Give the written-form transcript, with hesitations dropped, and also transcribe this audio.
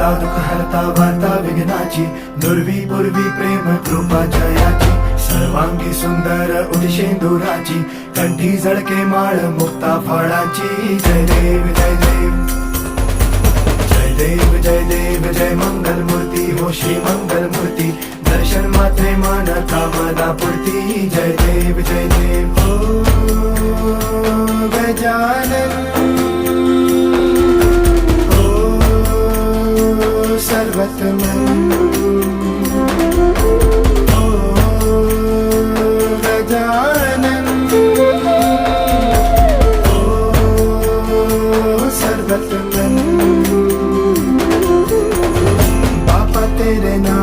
हरता दुःख हरता वार्ता विघ्नाची, दुर्वी पूर्वी प्रेम कृपा जयाची, सर्वांगी सुंदर उदिशेंदुराची, कंठी झळके माळ मुक्ता फळाची. जय देव जय देव जय देव जय देव जय मंगल मूर्ती हो श्री मंगल मूर्ती, दर्शन मात्रे मन कामना पूर्ती. जय देव जय देव हो गजानन हो सर्वतमन हो गजानन हो सर्वतमन. बापा तेरे नाम